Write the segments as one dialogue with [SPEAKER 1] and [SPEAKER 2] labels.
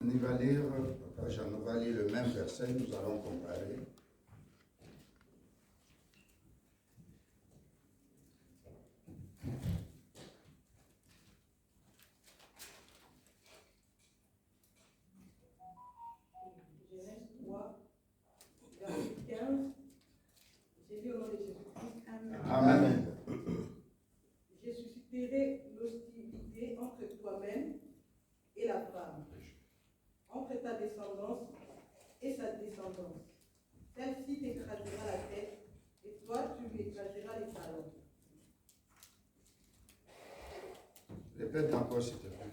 [SPEAKER 1] On va lire, Papa Jean, on va lire le même verset, nous allons comparer.
[SPEAKER 2] Genèse 3, verset 15. J'ai dit au nom de Jésus-Christ.
[SPEAKER 1] Amen.
[SPEAKER 2] Je susciterai l'hostilité entre toi-même et la femme, entre ta descendance et sa descendance. Celle-ci t'écrasera la tête, et toi, tu lui écraseras les talons.
[SPEAKER 1] Répète encore, s'il te plaît.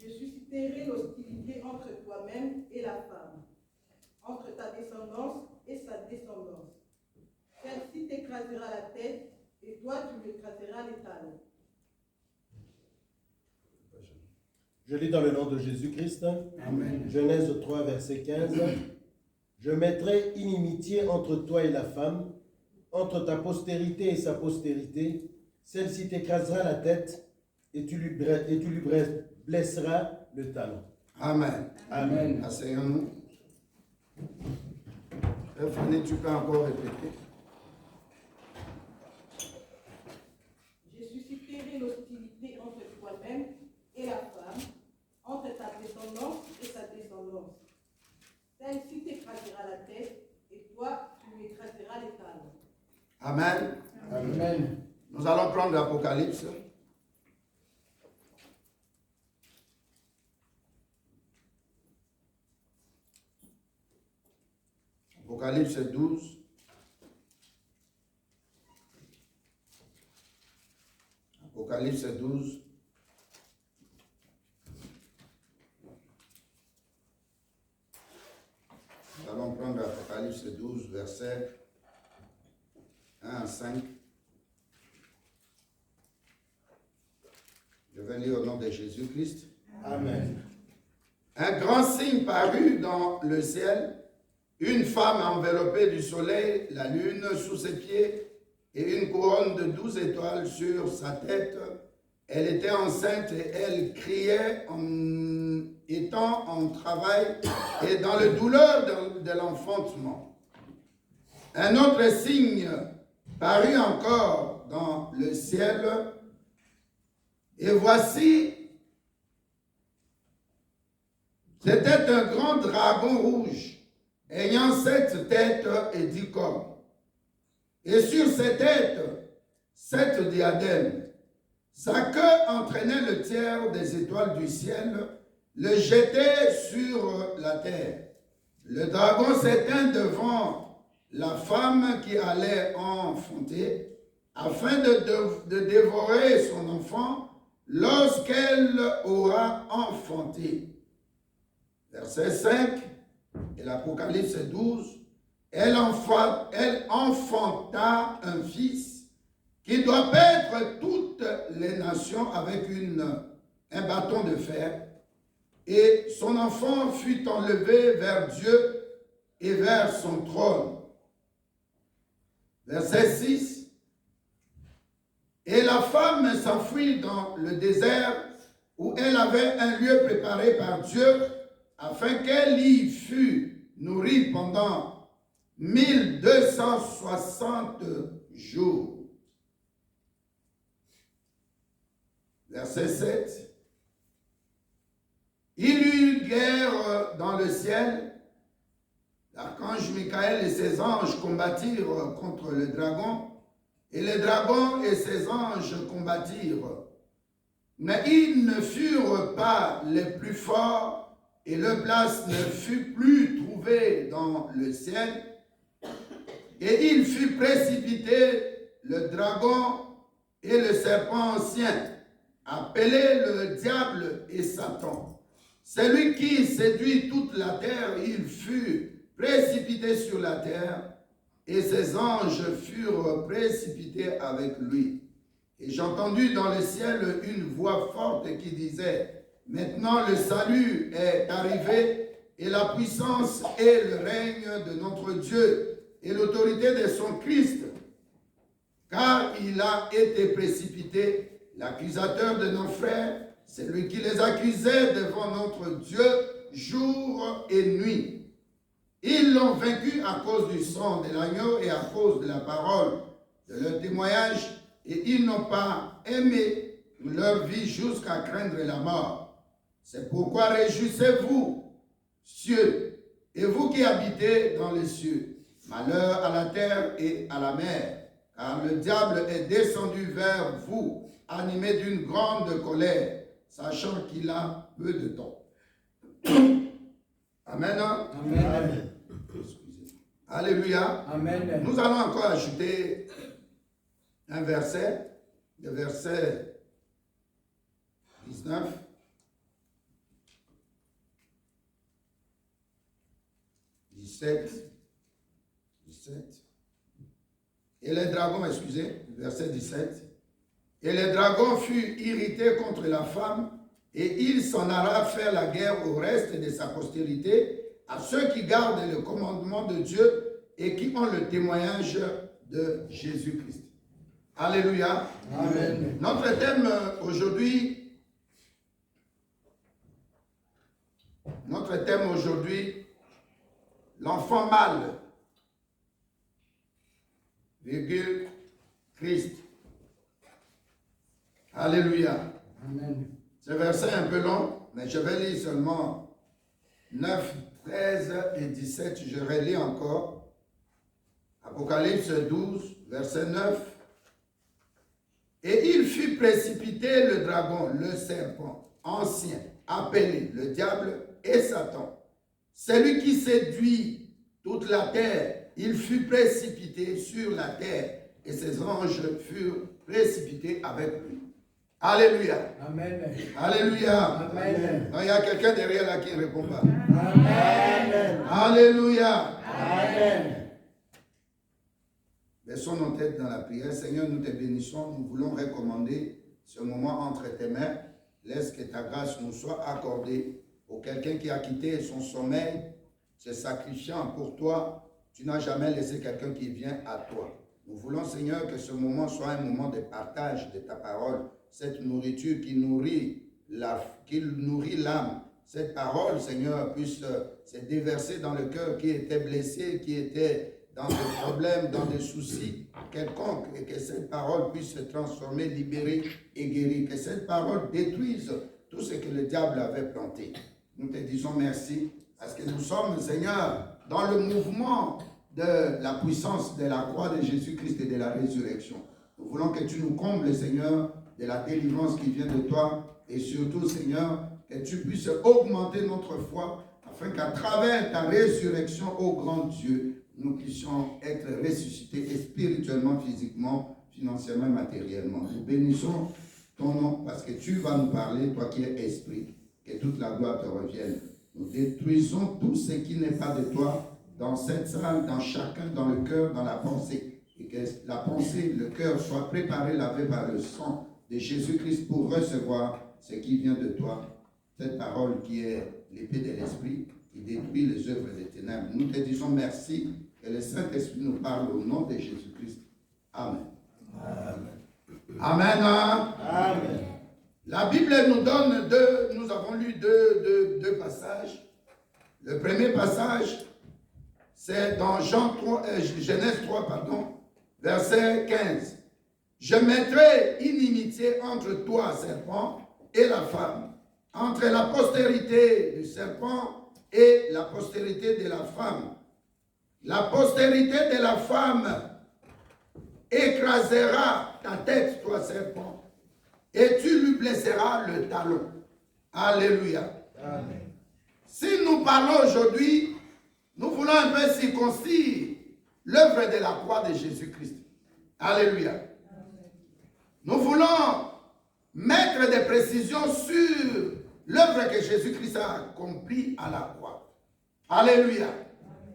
[SPEAKER 2] Je susciterai l'hostilité entre toi-même et la femme, entre ta descendance et sa descendance. Celle-ci t'écrasera la tête, et toi, tu lui écraseras les talons.
[SPEAKER 3] Je lis dans le nom de Jésus-Christ.
[SPEAKER 1] Amen.
[SPEAKER 3] Genèse 3, verset 15. Je mettrai inimitié entre toi et la femme, entre ta postérité et sa postérité. Celle-ci t'écrasera la tête et tu lui blesseras le talon.
[SPEAKER 1] Amen.
[SPEAKER 3] Amen.
[SPEAKER 1] Asseyons-nous. Frère Fanny, tu peux encore répéter.
[SPEAKER 2] Je susciterai l'hostilité entre toi-même et la femme, entre ta descendance et sa descendance. Celle-ci t'écrasera la tête, et toi, tu lui écraseras les talons.
[SPEAKER 1] Amen.
[SPEAKER 3] Amen.
[SPEAKER 1] Nous allons prendre l'Apocalypse. Apocalypse 12. Apocalypse 12. Nous allons prendre Apocalypse 12, versets 1 à 5. Je vais lire au nom de Jésus-Christ.
[SPEAKER 3] Amen.
[SPEAKER 1] Un grand signe parut dans le ciel, une femme enveloppée du soleil, la lune sous ses pieds et une couronne de 12 étoiles sur sa tête. Elle était enceinte et elle criait en étant en travail et dans la douleur de l'enfantement. Un autre signe parut encore dans le ciel, et voici, c'était un grand dragon rouge, ayant 7 têtes et 10 cornes. Et sur ses têtes, 7 diadèmes. Sa queue entraînait le tiers des étoiles du ciel, le jetait sur la terre. Le dragon s'éteint devant la femme qui allait enfanter, afin de dévorer son enfant lorsqu'elle aura enfanté. Verset 5, et l'Apocalypse 12, elle enfanta un fils qui doit paître toutes les nations avec un bâton de fer. Et son enfant fut enlevé vers Dieu et vers son trône. Verset 6. Et la femme s'enfuit dans le désert où elle avait un lieu préparé par Dieu afin qu'elle y fût nourrie pendant 1260 jours. Verset 7. Il y eut guerre dans le ciel. L'archange Michael et ses anges combattirent contre le dragon, et le dragon et ses anges combattirent. Mais ils ne furent pas les plus forts, et leur place ne fut plus trouvée dans le ciel. Et il fut précipité, le dragon et le serpent ancien, appelé le diable et Satan. Celui qui séduit toute la terre, il fut précipité sur la terre, et ses anges furent précipités avec lui. Et j'ai entendu dans le ciel une voix forte qui disait, « Maintenant le salut est arrivé, et la puissance et le règne de notre Dieu, et l'autorité de son Christ, car il a été précipité, l'accusateur de nos frères, C'est lui qui les accusait devant notre Dieu jour et nuit. Ils l'ont vaincu à cause du sang de l'agneau et à cause de la parole de leur témoignage, et ils n'ont pas aimé leur vie jusqu'à craindre la mort. C'est pourquoi réjouissez-vous, cieux, et vous qui habitez dans les cieux. Malheur à la terre et à la mer, car le diable est descendu vers vous, animé d'une grande colère, sachant qu'il a peu de temps. Amen.
[SPEAKER 3] Amen.
[SPEAKER 1] Alléluia.
[SPEAKER 4] Amen.
[SPEAKER 1] Nous allons encore ajouter un verset, le verset 19. Et les dragons, verset 17. Et les dragons furent irrités contre la femme, et il s'en alla faire la guerre au reste de sa postérité, à ceux qui gardent le commandement de Dieu et qui ont le témoignage de Jésus-Christ. Alléluia.
[SPEAKER 4] Amen.
[SPEAKER 1] Notre thème aujourd'hui, l'enfant mâle, virgule, Christ. Alléluia.
[SPEAKER 4] Amen.
[SPEAKER 1] Ce verset est un peu long, mais je vais lire seulement 9, 13 et 17. Je relis encore. Apocalypse 12, verset 9. Et il fut précipité le dragon, le serpent, ancien, appelé le diable et Satan. Celui qui séduit toute la terre, il fut précipité sur la terre et ses anges furent précipités avec lui. Alléluia.
[SPEAKER 4] Amen.
[SPEAKER 1] Alléluia.
[SPEAKER 4] Amen.
[SPEAKER 1] Non, il y a quelqu'un derrière là qui ne répond pas.
[SPEAKER 4] Amen.
[SPEAKER 1] Alléluia.
[SPEAKER 4] Amen.
[SPEAKER 1] Baissons nos têtes dans la prière. Seigneur, nous te bénissons. Nous voulons recommander ce moment entre tes mains. Laisse que ta grâce nous soit accordée. Pour quelqu'un qui a quitté son sommeil, se sacrifiant pour toi, tu n'as jamais laissé quelqu'un qui vient à toi. Nous voulons, Seigneur, que ce moment soit un moment de partage de ta parole. Cette nourriture qui nourrit l'âme. Cette parole, Seigneur, puisse se déverser dans le cœur qui était blessé, qui était dans des problèmes, dans des soucis quelconques, et que cette parole puisse se transformer, libérer et guérir. Que cette parole détruise tout ce que le diable avait planté. Nous te disons merci, parce que nous sommes, Seigneur, dans le mouvement de la puissance de la croix de Jésus-Christ et de la résurrection. Nous voulons que tu nous combles, Seigneur, de la délivrance qui vient de toi, et surtout, Seigneur, que tu puisses augmenter notre foi, afin qu'à travers ta résurrection, ô grand Dieu, nous puissions être ressuscités et spirituellement, physiquement, financièrement, matériellement. Nous bénissons ton nom, parce que tu vas nous parler, toi qui es esprit, que toute la gloire te revienne. Nous détruisons tout ce qui n'est pas de toi dans cette salle, dans chacun, dans le cœur, dans la pensée. Et que la pensée, le cœur soit préparé, lavé par le sang de Jésus-Christ pour recevoir ce qui vient de toi. Cette parole qui est l'épée de l'esprit, qui détruit les œuvres des ténèbres. Nous te disons merci, que le Saint-Esprit nous parle au nom de Jésus-Christ. Amen. Amen. Amen.
[SPEAKER 3] Amen.
[SPEAKER 1] La Bible nous donne nous avons lu deux passages. Le premier passage, c'est dans Genèse 3, verset 15. Je mettrai inimitié entre toi, serpent, et la femme, entre la postérité du serpent et la postérité de la femme. La postérité de la femme écrasera ta tête, toi, serpent, et tu lui blesseras le talon. Alléluia.
[SPEAKER 3] Amen.
[SPEAKER 1] Si nous parlons aujourd'hui, nous voulons un peu circoncire l'œuvre de la croix de Jésus-Christ. Alléluia. Nous voulons mettre des précisions sur l'œuvre que Jésus-Christ a accomplie à la croix. Alléluia.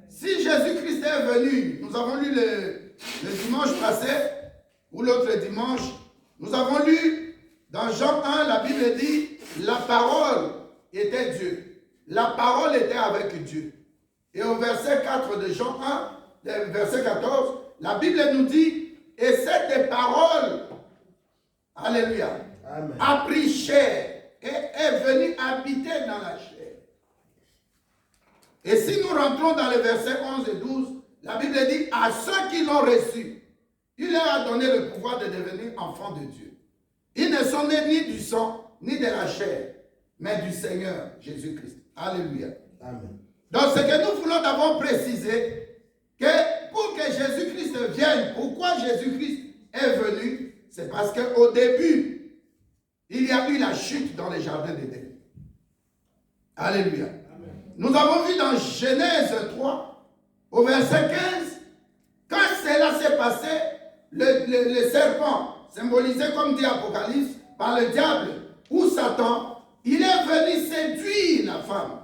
[SPEAKER 1] Si Jésus-Christ est venu, nous avons lu le dimanche passé, ou l'autre dimanche, nous avons lu dans Jean 1, la Bible dit, la parole était Dieu. La parole était avec Dieu. Et au verset 4 de Jean 1, verset 14, la Bible nous dit, et cette parole, alléluia,
[SPEAKER 3] Amen.
[SPEAKER 1] a pris chair et est venu habiter dans la chair. Et si nous rentrons dans les versets 11 et 12, la Bible dit à ceux qui l'ont reçu, il leur a donné le pouvoir de devenir enfants de Dieu. Ils ne sont nés ni du sang, ni de la chair, mais du Seigneur Jésus-Christ. Alléluia.
[SPEAKER 3] Amen.
[SPEAKER 1] Donc ce que nous voulons d'abord préciser, que pour que Jésus-Christ vienne, pourquoi Jésus-Christ est venu, c'est parce qu'au début, il y a eu la chute dans les jardins d'Éden. Alléluia. Amen. Nous avons vu dans Genèse 3, au verset 15, quand cela s'est passé, le serpent, symbolisé comme dit Apocalypse, par le diable ou Satan, il est venu séduire la femme.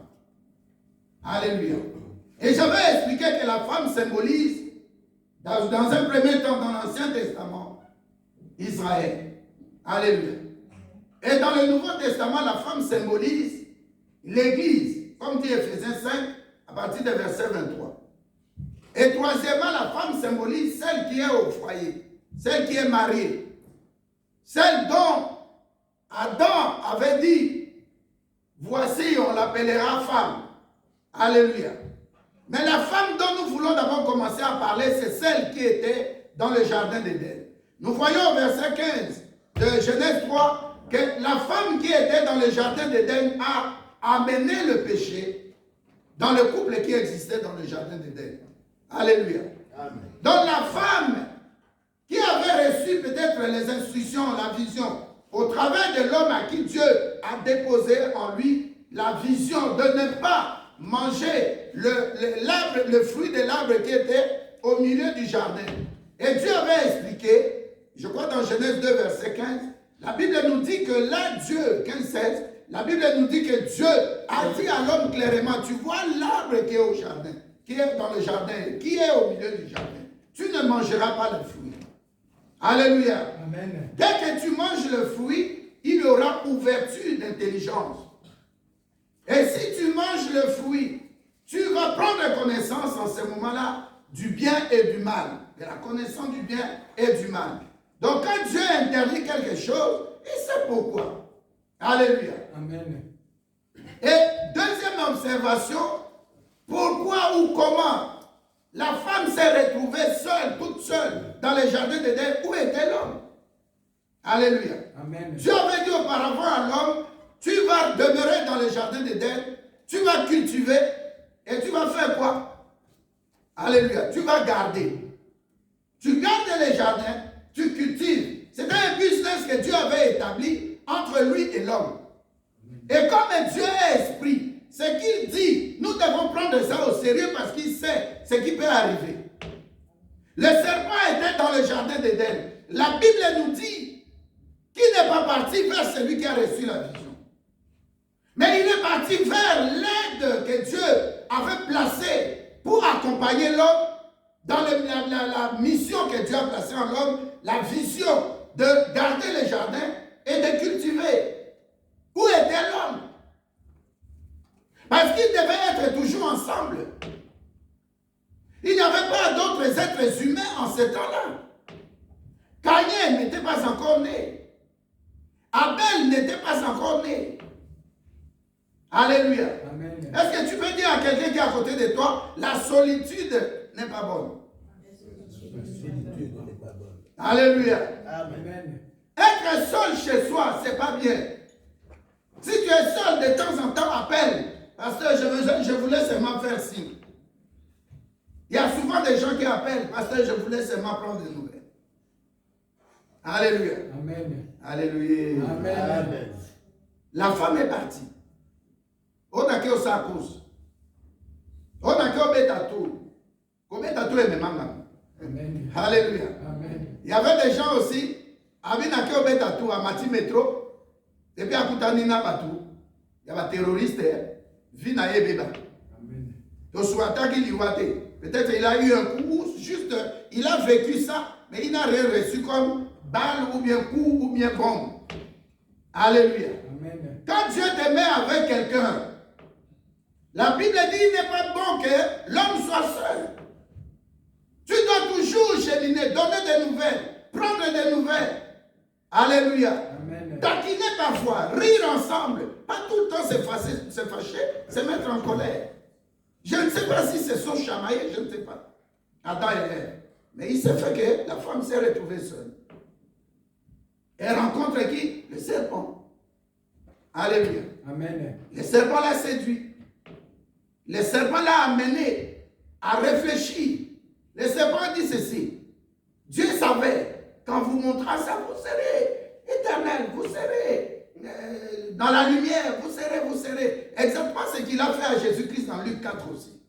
[SPEAKER 1] Alléluia. Et j'avais expliqué que la femme symbolise, dans un premier temps dans l'Ancien Testament, Israël. Alléluia. Et dans le Nouveau Testament, la femme symbolise l'Église, comme dit Ephésiens 5, à partir du verset 23. Et troisièmement, la femme symbolise celle qui est au foyer, celle qui est mariée, celle dont Adam avait dit, voici, on l'appellera femme. Alléluia. Mais la femme dont nous voulons d'abord commencer à parler, c'est celle qui était dans le jardin d'Éden. Nous voyons au verset 15 de Genèse 3 que la femme qui était dans le jardin d'Éden a amené le péché dans le couple qui existait dans le jardin d'Éden. Alléluia. Amen. Donc la femme qui avait reçu peut-être les instructions, la vision, au travers de l'homme à qui Dieu a déposé en lui la vision de ne pas manger le fruit de l'arbre qui était au milieu du jardin. Et Dieu avait expliqué, je crois dans Genèse 2, verset 15, la Bible nous dit que là, Dieu, 15-16, la Bible nous dit que Dieu a dit à l'homme clairement, tu vois l'arbre qui est au jardin, qui est dans le jardin, qui est au milieu du jardin. Tu ne mangeras pas le fruit. Alléluia. Amen. Dès que tu manges le fruit, il y aura ouverture d'intelligence. Et si tu manges le fruit, tu vas prendre connaissance en ce moment-là du bien et du mal. De la connaissance du bien et du mal. Donc quand Dieu interdit quelque chose, il sait pourquoi. Alléluia. Amen. Et deuxième observation, pourquoi ou comment la femme s'est retrouvée seule, toute seule, dans le jardin d'Éden, où était l'homme? Alléluia. Amen. Dieu avait dit auparavant à l'homme, tu vas demeurer dans le jardin d'Éden, tu vas cultiver, et tu vas faire quoi? Alléluia. Tu vas garder. Tu gardes les jardins, tu cultives. C'était un business que Dieu avait établi entre lui et l'homme. Et comme Dieu est esprit, ce qu'il dit, nous devons prendre ça au sérieux parce qu'il sait ce qui peut arriver. Le serpent était dans le jardin d'Éden. La Bible nous dit qu'il n'est pas parti vers celui qui a reçu la vision. Mais il est parti vers l'aide que Dieu avait placée pour accompagner l'homme dans la mission que Dieu a placée en l'homme, la vision de garder les jardins et de cultiver. Où était l'homme? Parce qu'ils devaient être toujours ensemble. Il n'y avait pas d'autres êtres humains en ce temps-là. Caïn n'était pas encore né. Abel n'était pas encore né. Alléluia. Amen. Est-ce que tu peux dire à quelqu'un qui est à côté de toi, la solitude n'est pas bonne? La solitude n'est pas bonne. Alléluia. Amen. Être seul chez soi, c'est pas bien. Si tu es seul, de temps en temps, appelle. Pasteur, je voulais seulement faire signe. Il y a souvent des gens qui appellent. Pasteur, je voulais seulement prendre des nouvelles. Alléluia. Amen. Alléluia. Amen. Amen. La femme est partie. On a que ça cause. On a que Betatou. Comme Betatou est même Amen. Alléluia. Amen. Il y avait des gens aussi. Avec Nakeo Betatou à Mati Métro. Et puis à Koutanina Batou. Il y avait des terroristes. Vina Ebeba. Amen. Donc soit attaqué peut-être il a eu un coup, juste il a vécu ça, mais il n'a rien reçu comme balle ou bien coup ou bien bombe. Alléluia. Amen. Quand Dieu te met avec quelqu'un, la Bible dit qu'il n'est pas bon que l'homme soit seul. Tu dois toujours cheminer, donner des nouvelles, prendre des nouvelles. Alléluia.
[SPEAKER 4] Amen.
[SPEAKER 1] Taquiner parfois, rire ensemble, pas tout le temps se fâcher, se mettre en colère. Je ne sais pas si c'est son chamaillé, je ne sais pas. Adam et Ève. Mais il s'est fait que la femme s'est retrouvée seule. Elle rencontre qui? Le serpent. Alléluia.
[SPEAKER 4] Amen.
[SPEAKER 1] Le serpent l'a séduit. Le serpent l'a amené à réfléchir. Le serpent dit ceci. Dieu savait, quand vous montrera ça, vous serez éternel, vous serez dans la lumière, vous serez. Exactement ce qu'il a fait à Jésus-Christ dans Luc 4 aussi.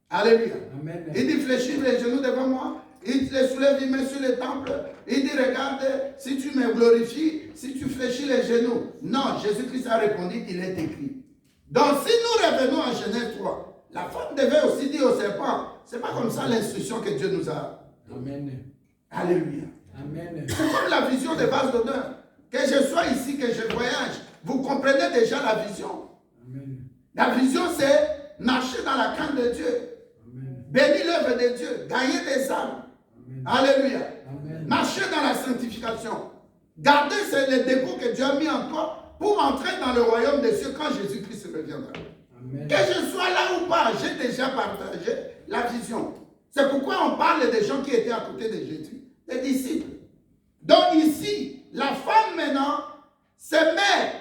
[SPEAKER 1] Alléluia.
[SPEAKER 4] Amen.
[SPEAKER 1] Il dit fléchis les genoux devant moi. Il les soulève, il met sur le temple. Il dit regarde, si tu me glorifies, si tu fléchis les genoux. Non, Jésus-Christ a répondu, il est écrit. Donc si nous revenons à Genèse 3, la femme devait aussi dire au serpent, c'est pas comme ça l'instruction que Dieu nous a.
[SPEAKER 4] Amen.
[SPEAKER 1] Alléluia.
[SPEAKER 4] Amen.
[SPEAKER 1] C'est comme la vision des vases d'honneur. Que je sois ici, que je voyage, vous comprenez déjà la vision.
[SPEAKER 4] Amen.
[SPEAKER 1] La vision, c'est marcher dans la crainte de Dieu.
[SPEAKER 4] Amen.
[SPEAKER 1] Bénir l'œuvre de Dieu, gagner des âmes.
[SPEAKER 4] Amen.
[SPEAKER 1] Alléluia.
[SPEAKER 4] Amen.
[SPEAKER 1] Marcher dans la sanctification. Garder les dépôts que Dieu a mis en toi pour entrer dans le royaume des cieux quand Jésus-Christ reviendra.
[SPEAKER 4] Amen.
[SPEAKER 1] Que je sois là ou pas, j'ai déjà partagé la vision. C'est pourquoi on parle des gens qui étaient à côté de Jésus, des disciples. Donc ici, la femme maintenant se met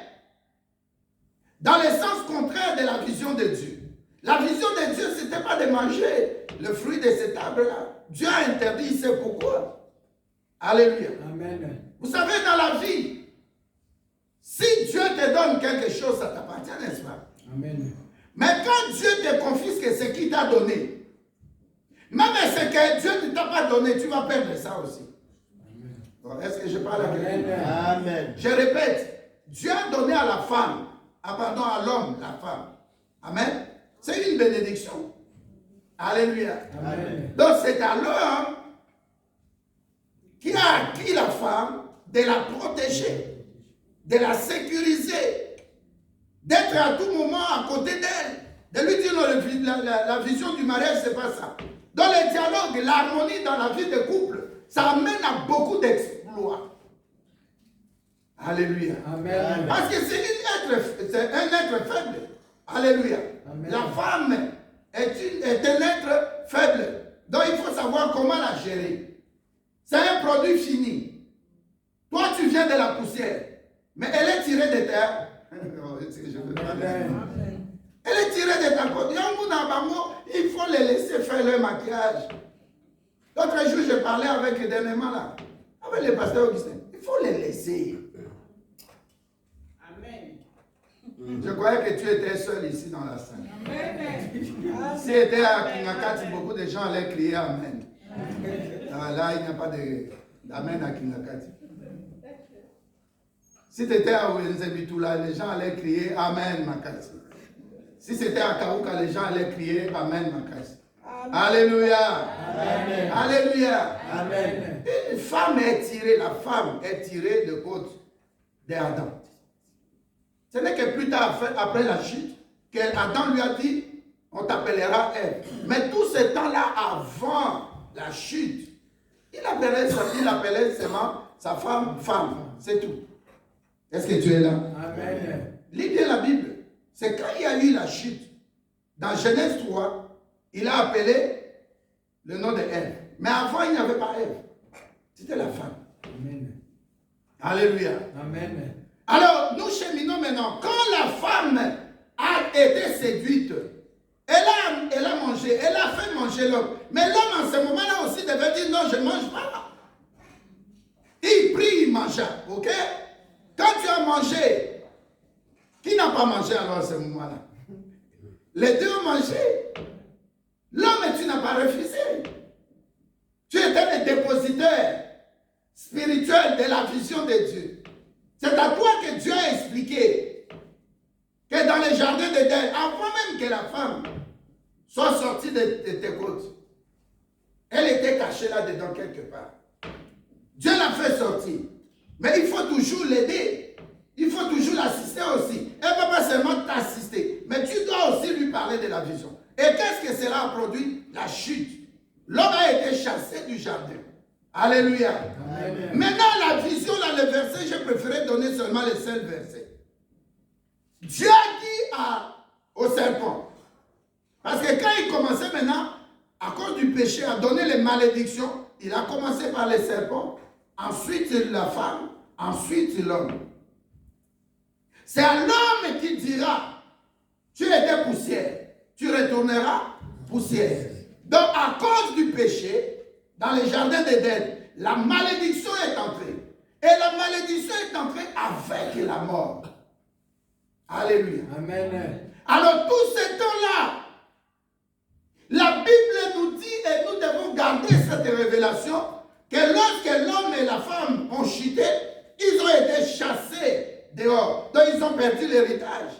[SPEAKER 1] dans le sens contraire de la vision de Dieu. La vision de Dieu, ce n'était pas de manger le fruit de cet arbre-là. Dieu a interdit, il sait pourquoi. Alléluia.
[SPEAKER 4] Amen.
[SPEAKER 1] Vous savez, dans la vie, si Dieu te donne quelque chose, ça t'appartient, n'est-ce pas?
[SPEAKER 4] Amen.
[SPEAKER 1] Mais quand Dieu te confisque ce qu'il t'a donné, même ce que Dieu ne t'a pas donné, tu vas perdre ça aussi. Bon, est-ce que je parle à quelqu'un?
[SPEAKER 3] Amen.
[SPEAKER 1] Je répète, Dieu a donné à la femme, pardon, à l'homme, la femme. Amen. C'est une bénédiction. Alléluia.
[SPEAKER 4] Amen.
[SPEAKER 1] Donc c'est à l'homme qui a acquis la femme de la protéger, de la sécuriser, d'être à tout moment à côté d'elle, de lui dire non, la vision du mariage, c'est pas ça. Dans le dialogue, l'harmonie dans la vie de couple, ça amène à beaucoup d'exploits. Alléluia.
[SPEAKER 4] Amen.
[SPEAKER 1] Parce que c'est un être faible. Alléluia.
[SPEAKER 4] Amen.
[SPEAKER 1] La femme est un être faible. Donc il faut savoir comment la gérer. C'est un produit fini. Toi, tu viens de la poussière. Mais elle est tirée de terre. Elle est tirée de ta côte. Il faut les laisser faire leur maquillage. L'autre jour, je parlais avec dernièrement là, avec le pasteur Augustin. Il faut les laisser.
[SPEAKER 2] Amen.
[SPEAKER 1] Je croyais que tu étais seul ici dans la salle.
[SPEAKER 2] Amen.
[SPEAKER 1] Si tu étais à Kingakati, beaucoup de gens allaient crier Amen. Ah, là, il n'y a pas d'Amen à Kingakati. Si tu étais à Wenzebitula, les gens allaient crier Amen Makati. Si c'était à Kaouka, les gens allaient crier Amen Makati. Alléluia.
[SPEAKER 4] Amen.
[SPEAKER 1] Alléluia.
[SPEAKER 4] Amen.
[SPEAKER 1] Une femme est tirée, la femme est tirée de côte d'Adam. Ce n'est que plus tard, après la chute, qu'Adam lui a dit, on t'appellera Ève. Mais tout ce temps-là, avant la chute, il appelait seulement sa femme, c'est tout. Est-ce que tu es là?
[SPEAKER 4] Amen.
[SPEAKER 1] Lis bien la Bible. C'est quand il y a eu la chute, dans Genèse 3, il a appelé le nom de Ève. Mais avant, il n'y avait pas Ève. C'était la femme.
[SPEAKER 4] Amen.
[SPEAKER 1] Alléluia.
[SPEAKER 4] Amen.
[SPEAKER 1] Alors, nous cheminons maintenant. Quand la femme a été séduite, elle a mangé, elle a fait manger l'homme. Mais l'homme, en ce moment-là aussi, devait dire non, je ne mange pas. Il prit, il mangea. Ok? Quand tu as mangé, qui n'a pas mangé alors à ce moment-là? Les deux ont mangé. L'homme, tu n'as pas refusé. Tu étais le dépositaire spirituel de la vision de Dieu. C'est à toi que Dieu a expliqué que dans le jardin d'Éden, avant même que la femme soit sortie de tes côtes, elle était cachée là-dedans quelque part. Dieu l'a fait sortir. Mais il faut toujours l'aider. Il faut toujours l'assister aussi. Elle ne peut pas seulement t'assister, mais tu dois aussi lui parler de la vision. Et qu'est-ce que cela a produit? La chute. L'homme a été chassé du jardin. Alléluia.
[SPEAKER 4] Amen.
[SPEAKER 1] Maintenant, la vision, là, le verset, j'ai préféré donner seulement les seuls versets. Dieu a dit au serpent, parce que quand il commençait maintenant, à cause du péché, à donner les malédictions, il a commencé par les serpents, ensuite la femme, ensuite l'homme. C'est à l'homme qui dira, tu étais poussière, tu retourneras poussière. Donc à cause du péché, dans les jardins d'Éden, la malédiction est entrée. Et la malédiction est entrée avec la mort. Alléluia.
[SPEAKER 4] Amen.
[SPEAKER 1] Alors tous ces temps-là, la Bible nous dit, et nous devons garder cette révélation, que lorsque l'homme et la femme ont chuté, ils ont été chassés dehors. Donc ils ont perdu l'héritage.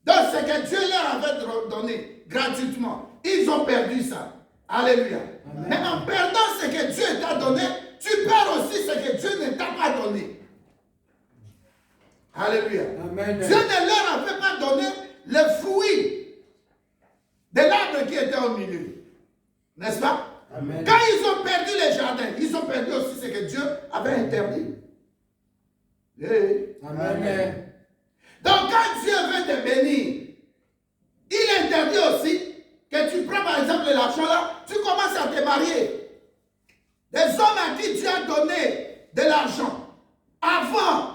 [SPEAKER 1] Donc ce que Dieu leur avait donné gratuitement, ils ont perdu ça. Alléluia.
[SPEAKER 4] Amen.
[SPEAKER 1] Mais en perdant ce que Dieu t'a donné, tu perds aussi ce que Dieu ne t'a pas donné. Alléluia.
[SPEAKER 4] Amen.
[SPEAKER 1] Dieu ne leur avait pas donné le fruit de l'arbre qui était au milieu. N'est-ce pas?
[SPEAKER 4] Amen.
[SPEAKER 1] Quand ils ont perdu les jardins, ils ont perdu aussi ce que Dieu avait interdit.
[SPEAKER 4] Amen.
[SPEAKER 1] Donc quand Dieu veut te bénir, il interdit aussi que tu prends par exemple l'argent là, tu commences à te marier. Des hommes à qui Dieu a donné de l'argent. Avant,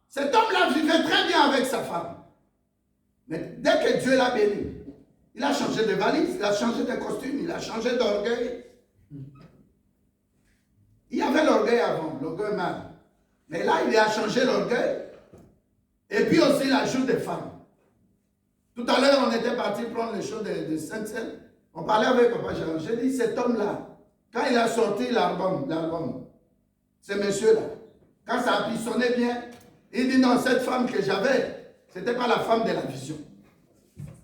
[SPEAKER 1] cet homme-là vivait très bien avec sa femme. Mais dès que Dieu l'a béni, il a changé de valise, il a changé de costume, il a changé d'orgueil. Il y avait l'orgueil avant, l'orgueil mâle. Mais là, il a changé l'orgueil. Et puis aussi l'ajout des femmes. Tout à l'heure, on était parti prendre les choses de Sainte-Seine. On parlait avec Papa Jean. J'ai dit, cet homme-là, quand il a sorti l'album, ce monsieur-là, quand ça a pissonné bien, il dit non, cette femme que j'avais, ce n'était pas la femme de la vision.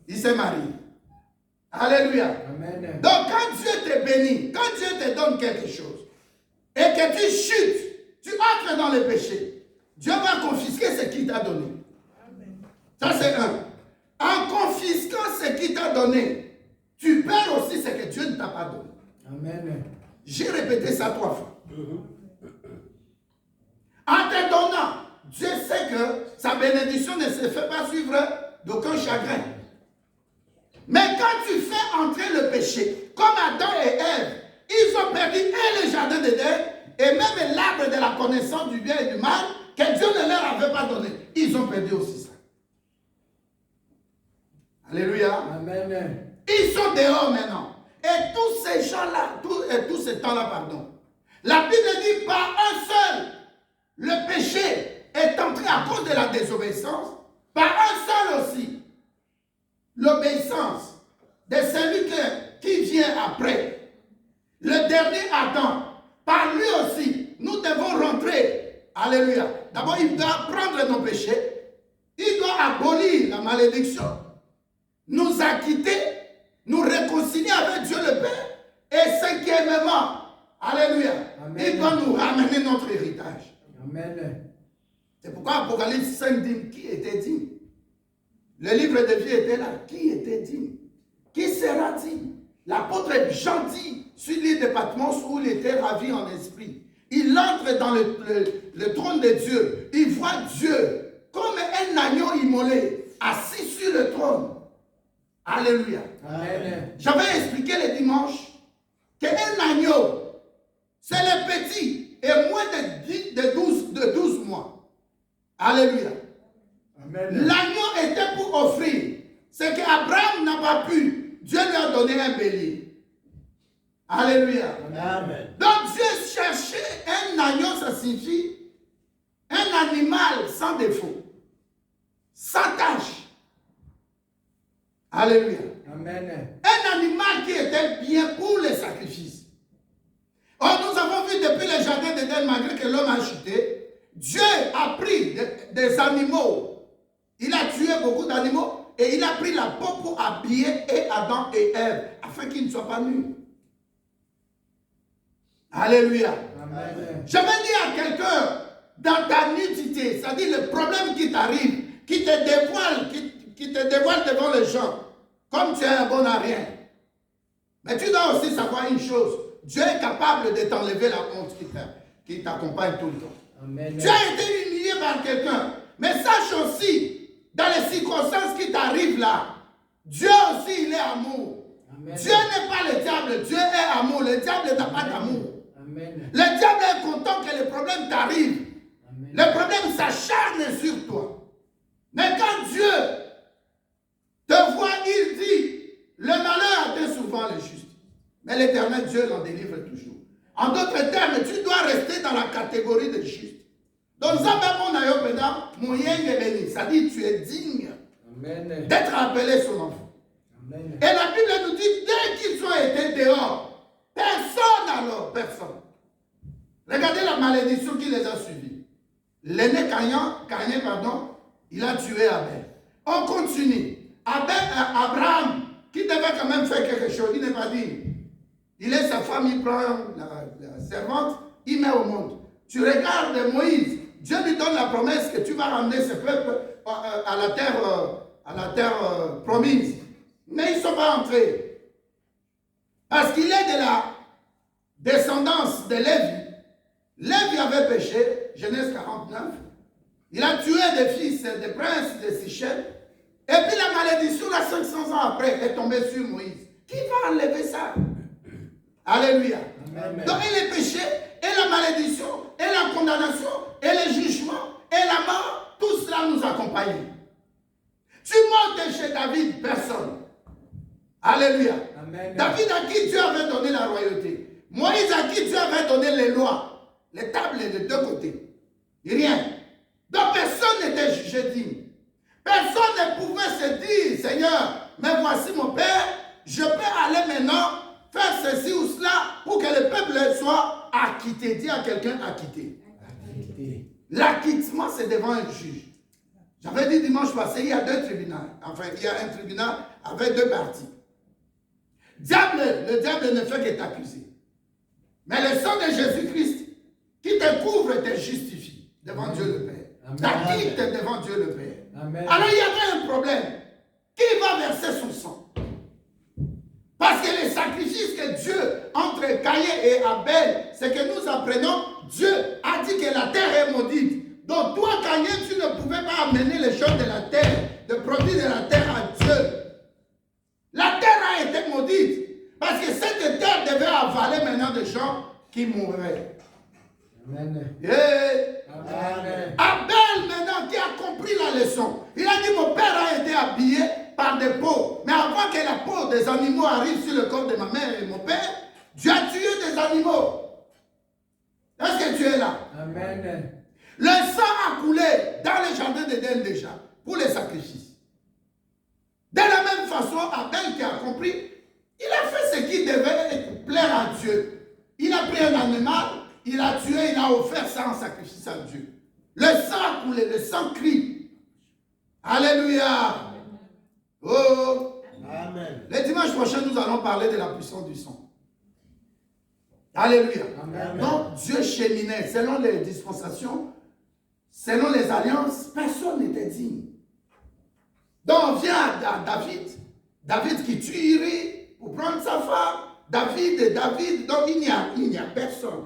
[SPEAKER 1] Il s'est marié. Alléluia.
[SPEAKER 4] Amen.
[SPEAKER 1] Donc quand Dieu te bénit, quand Dieu te donne quelque chose, et que tu chutes, tu entres dans le péché, Dieu va confisquer ce qu'il t'a donné. Ça c'est un. En confisquant ce qu'il t'a donné, tu perds aussi ce que Dieu ne t'a pas donné.
[SPEAKER 4] Amen.
[SPEAKER 1] J'ai répété ça 3 fois. En te donnant, Dieu sait que sa bénédiction ne se fait pas suivre d'aucun chagrin. Mais quand tu fais entrer le péché, comme Adam et Ève, ils ont perdu et le jardin d'Éden, et même l'arbre de la connaissance du bien et du mal, que Dieu ne leur avait pas donné. Ils ont perdu aussi ça. Alléluia.
[SPEAKER 4] Amen.
[SPEAKER 1] Ils sont dehors maintenant. Et tous ces gens-là, tous ces temps-là, pardon. La Bible dit par un seul, le péché est entré à cause de la désobéissance. Par un seul aussi, l'obéissance de celui qui vient après. Le dernier Adam, par lui aussi, nous devons rentrer. Alléluia. D'abord, il doit prendre nos péchés. Il doit abolir la malédiction. Nous acquitter, nous réconcilier avec Dieu le Père. Et cinquièmement, alléluia,
[SPEAKER 4] Amen.
[SPEAKER 1] il doit nous ramener notre héritage.
[SPEAKER 4] Amen.
[SPEAKER 1] C'est pourquoi Apocalypse 5 dit qui était digne. Le livre de vie était là. Qui était digne? Qui sera digne? L'apôtre Jean dit sur l'île de Patmos où il était ravi en esprit. Il entre dans le trône de Dieu. Il voit Dieu comme un agneau immolé, assis sur le trône. Alléluia.
[SPEAKER 4] Amen.
[SPEAKER 1] J'avais expliqué le dimanche qu'un agneau, c'est le petit et moins de 12 mois. Alléluia.
[SPEAKER 4] Amen.
[SPEAKER 1] L'agneau était pour offrir ce qu'Abraham n'a pas pu. Dieu lui a donné un bélier. Alléluia.
[SPEAKER 3] Amen.
[SPEAKER 1] Donc Dieu cherchait un agneau, ça signifie un animal sans défaut, sans tache. Alléluia.
[SPEAKER 4] Amen.
[SPEAKER 1] Un animal qui était bien pour les sacrifices. Or, nous avons vu depuis le jardin d'Éden, malgré que l'homme a chuté, Dieu a pris des animaux. Il a tué beaucoup d'animaux et il a pris la peau pour habiller et Adam et Ève, afin qu'ils ne soient pas nus. Alléluia.
[SPEAKER 4] Amen.
[SPEAKER 1] Je vais dire à quelqu'un, dans ta nudité, c'est-à-dire le problème qui t'arrive, qui te dévoile devant les gens, comme tu es un bon à rien. Mais tu dois aussi savoir une chose, Dieu est capable de t'enlever la honte qui t'accompagne tout le temps.
[SPEAKER 4] Amen.
[SPEAKER 1] Tu as été humilié par quelqu'un. Mais sache aussi, dans les circonstances qui t'arrivent là, Dieu aussi, il est amour.
[SPEAKER 4] Amen.
[SPEAKER 1] Dieu n'est pas le diable, Dieu est amour. Le diable n'a pas d'amour.
[SPEAKER 4] Amen.
[SPEAKER 1] Le diable est content que le problème t'arrive.
[SPEAKER 4] Amen.
[SPEAKER 1] Le problème s'acharne sur toi. Mais quand Dieu te voit, il dit, le malheur atteint souvent les justes. Mais l'Éternel Dieu l'en délivre toujours. En d'autres termes, tu dois rester dans la catégorie des justes. Donc ça, même mon aïopéda, moyen est béni. Ça dit, tu es digne
[SPEAKER 4] Amen.
[SPEAKER 1] d'être appelé son enfant.
[SPEAKER 4] Amen.
[SPEAKER 1] Et la Bible nous dit, dès qu'ils ont été dehors, personne. Regardez la malédiction qui les a suivis. L'aîné Caïn, il a tué Abel. On continue. Abraham, qui devait quand même faire quelque chose, il n'est pas digne. Il laisse sa femme, il prend la servante, il met au monde. Tu regardes Moïse, Dieu lui donne la promesse que tu vas ramener ce peuple à la terre promise. Mais ils ne sont pas entrés. Parce qu'il est de la descendance de Lévi. Lévi avait péché, Genèse 49. Il a tué des fils, des princes de Sichem. Et puis la malédiction, là, 500 ans après, est tombée sur Moïse. Qui va enlever ça? Alléluia.
[SPEAKER 4] Amen.
[SPEAKER 1] Donc, et les péchés, et la malédiction, et la condamnation, et le jugement, et la mort, tout cela nous accompagne. Tu montes chez David, personne. Alléluia.
[SPEAKER 4] Amen.
[SPEAKER 1] David à qui Dieu avait donné la royauté. Moïse à qui Dieu avait donné les lois. Les tables de deux côtés. Rien. Donc personne n'était jugé digne. Personne ne pouvait se dire, Seigneur, mais voici mon Père, je peux aller maintenant faire ceci ou cela pour que le peuple soit acquitté. Dis à quelqu'un acquitté. L'acquittement, c'est devant un juge. J'avais dit dimanche passé, il y a deux tribunaux. Enfin, il y a un tribunal avec deux parties. Le diable ne fait que t'accuser. Mais le sang de Jésus-Christ qui te couvre te justifie devant Dieu le Père. T'acquitte devant Dieu le Père.
[SPEAKER 4] Amen.
[SPEAKER 1] Alors il y avait un problème. Qui va verser son sang? Parce que les sacrifices que Dieu, entre Caïn et Abel, c'est que nous apprenons, Dieu a dit que la terre est maudite. Donc toi, Caïn, tu ne pouvais pas amener les choses de la terre, de produits de la terre à Dieu. La terre a été maudite. Parce que cette terre devait avaler maintenant des gens qui mourraient.
[SPEAKER 4] Amen.
[SPEAKER 1] Et
[SPEAKER 4] Amen.
[SPEAKER 1] Abel maintenant qui a compris la leçon. Il a dit mon père a été habillé par des peaux. Mais avant que la peau des animaux arrive sur le corps de ma mère et mon père, Dieu a tué des animaux. Est-ce que tu es là?
[SPEAKER 4] Amen.
[SPEAKER 1] Le sang a coulé dans le jardin d'Éden déjà pour les sacrifices. De la même façon, Abel qui a compris, il a fait ce qui devait plaire à Dieu. Il a pris un animal, il a tué, il a offert ça en sacrifice à Dieu. Le sang a coulé, le sang crie. Alléluia. Oh.
[SPEAKER 3] Amen.
[SPEAKER 1] Le dimanche prochain, nous allons parler de la puissance du sang. Alléluia.
[SPEAKER 4] Amen.
[SPEAKER 1] Donc, Dieu cheminait selon les dispensations, selon les alliances, personne n'était digne. Donc, on vient à David. David qui tue Uri pour prendre sa femme. David, donc il n'y a personne.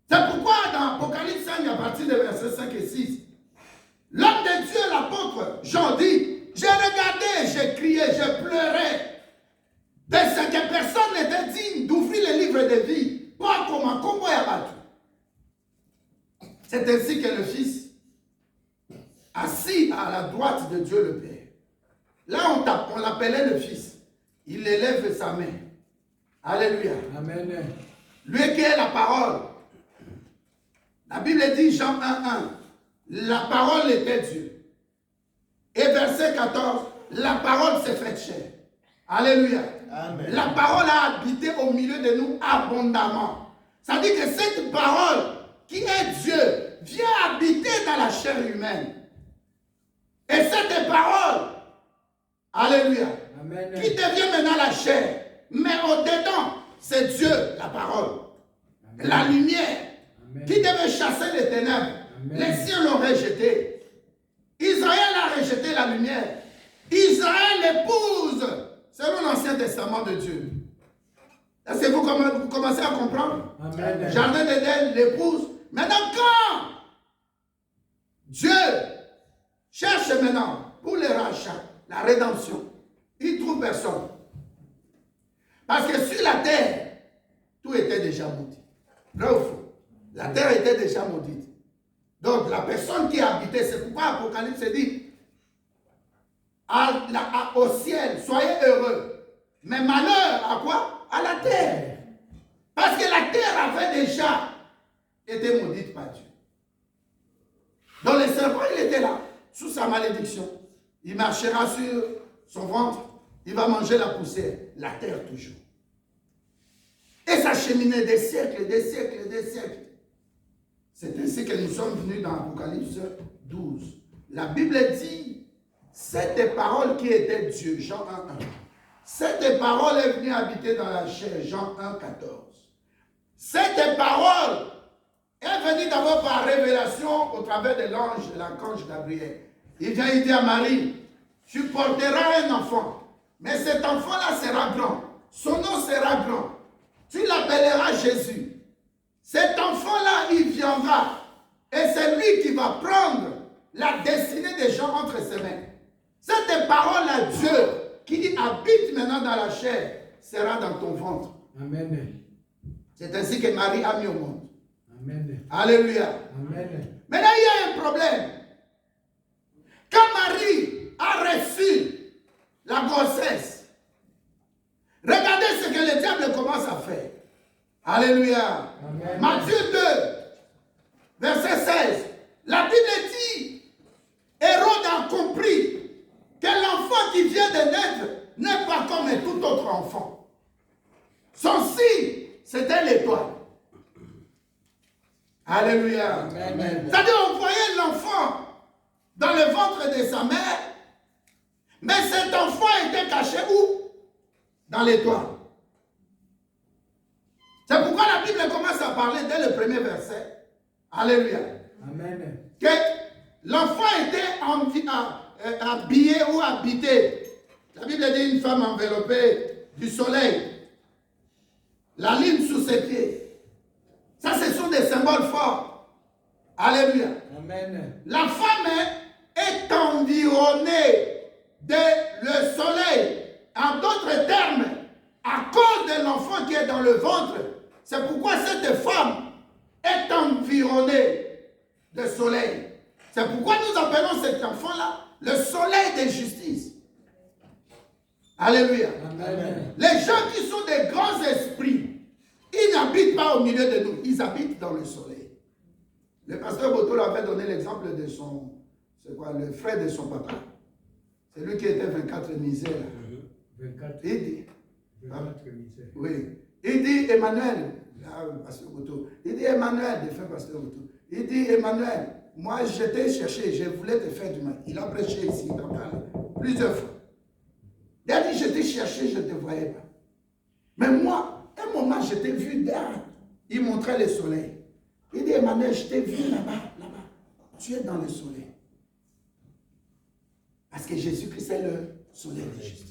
[SPEAKER 1] C'est pourquoi dans Apocalypse 5, à partir des versets 5 et 6, l'homme de Dieu, l'apôtre Jean dit, j'ai regardé, j'ai crié, j'ai pleuré de ce que personne n'était digne d'ouvrir le livre de vie. Pas comment il a battu. C'est ainsi que le Fils, assis à la droite de Dieu le Père, là on l'appelait le Fils, il élève sa main. Alléluia.
[SPEAKER 4] Amen.
[SPEAKER 1] Lui qui est la parole. La Bible dit, Jean 1:1, la parole était Dieu. Et verset 14, la parole s'est faite chair. Alléluia.
[SPEAKER 3] Amen.
[SPEAKER 1] La parole a habité au milieu de nous abondamment. Ça dit que cette parole qui est Dieu vient habiter dans la chair humaine. Et cette parole, alléluia,
[SPEAKER 4] Amen.
[SPEAKER 1] qui devient maintenant la chair, mais au-dedans, c'est Dieu, la parole.
[SPEAKER 4] Amen.
[SPEAKER 1] La lumière
[SPEAKER 4] Amen.
[SPEAKER 1] qui devait chasser les ténèbres.
[SPEAKER 4] Amen.
[SPEAKER 1] Les cieux l'ont rejeté. Israël a rejeté la lumière. Israël épouse, selon l'Ancien Testament de Dieu. Est-ce que vous commencez à comprendre?
[SPEAKER 4] Amen.
[SPEAKER 1] Jardin d'Éden, l'épouse. Maintenant, quand Dieu cherche maintenant pour le rachat, la rédemption, il ne trouve personne. Parce que sur la terre, tout était déjà maudit. Vrai ou faux? La terre était déjà maudite. Donc la personne qui habitait, c'est pourquoi Apocalypse dit, au ciel, soyez heureux. Mais malheur à quoi? À la terre. Parce que la terre avait déjà été maudite par Dieu. Donc le serpent, il était là, sous sa malédiction. Il marchera sur son ventre, il va manger la poussière, la terre toujours. Et ça cheminait des siècles, des siècles, des siècles. C'est ainsi que nous sommes venus dans Apocalypse 12. La Bible dit, cette parole qui était Dieu, Jean 1:1. Cette parole est venue habiter dans la chair, Jean 1:14. Cette parole est venue d'abord par révélation au travers de l'ange, de l'archange Gabriel. Il vient, il dit à Marie, tu porteras un enfant, mais cet enfant-là sera grand. Son nom sera grand. Tu l'appelleras Jésus. Cet enfant-là, il viendra. Et c'est lui qui va prendre la destinée des gens entre ses mains. Cette parole-là, Dieu, qui habite maintenant dans la chair, sera dans ton ventre.
[SPEAKER 4] Amen.
[SPEAKER 1] C'est ainsi que Marie a mis au monde.
[SPEAKER 4] Amen.
[SPEAKER 1] Alléluia.
[SPEAKER 4] Amen.
[SPEAKER 1] Maintenant, il y a un problème. Quand Marie a reçu la grossesse, regardez ce que le diable commence à faire. Alléluia.
[SPEAKER 4] Amen.
[SPEAKER 1] Matthieu 2, verset 16. La Bible dit, Hérode a compris que l'enfant qui vient de naître n'est pas comme tout autre enfant. Son signe, c'était l'étoile. Alléluia.
[SPEAKER 4] Amen.
[SPEAKER 1] C'est-à-dire, on voyait l'enfant dans le ventre de sa mère, mais cet enfant était caché où? Dans l'étoile. C'est pourquoi la Bible commence à parler dès le premier verset. Alléluia.
[SPEAKER 4] Amen.
[SPEAKER 1] Que l'enfant était habillé ou habité. La Bible dit une femme enveloppée du soleil. La lune sous ses pieds. Ça, ce sont des symboles forts. Alléluia.
[SPEAKER 4] Amen.
[SPEAKER 1] La femme est environnée de le soleil. En d'autres termes, à cause de l'enfant qui est dans le ventre, c'est pourquoi cette femme est environnée de soleil. C'est pourquoi nous appelons cet enfant-là le soleil de justice. Alléluia.
[SPEAKER 4] Amen.
[SPEAKER 1] Les gens qui sont des grands esprits, ils n'habitent pas au milieu de nous, ils habitent dans le soleil. Le pasteur Boto avait donné l'exemple de son, c'est quoi, le frère de son papa. C'est lui qui était 24 misères.
[SPEAKER 4] 24.
[SPEAKER 1] Il dit,
[SPEAKER 4] 24 misères.
[SPEAKER 1] oui, il dit Emmanuel, là, pasteur Boto, il dit Emmanuel, défunt pasteur Boto, il dit Emmanuel, moi je t'ai cherché, je voulais te faire du mal. Il a prêché ici, il en parle plusieurs fois. Il a dit, je t'ai cherché, je ne te voyais pas. Mais moi, un moment, je t'ai vu derrière. Il montrait le soleil. Il dit, Emmanuel, je t'ai vu là-bas, là-bas. Tu es dans le soleil. Parce que Jésus-Christ est le soleil de justice.